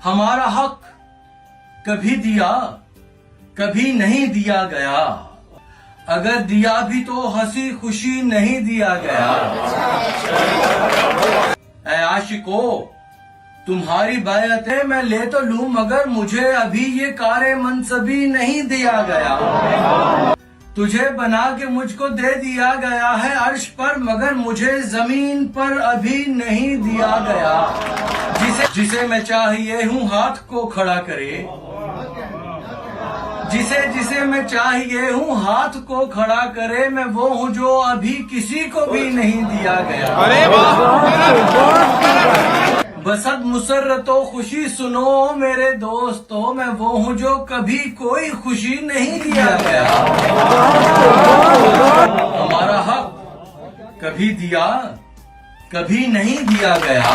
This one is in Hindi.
हमारा हक कभी दिया कभी नहीं दिया गया, अगर दिया भी तो हंसी खुशी नहीं दिया गया। ऐ आशिको तुम्हारी बैअतें मैं ले तो लूं, मगर मुझे अभी ये कारे मनसबी नहीं दिया गया। तुझे बना के मुझको दे दिया गया है अर्श पर, मगर मुझे जमीन पर अभी नहीं दिया गया। जिसे मैं चाहिए हूँ हाथ को खड़ा करे, जिसे मैं चाहिए हूँ हाथ को खड़ा करे, मैं वो हूँ जो अभी किसी को भी नहीं दिया गया। अरे बसद मुसर्रतो खुशी सुनो मेरे दोस्तों, मैं वो हूँ जो कभी कोई खुशी नहीं दिया गया। हमारा हक कभी दिया कभी नहीं दिया गया।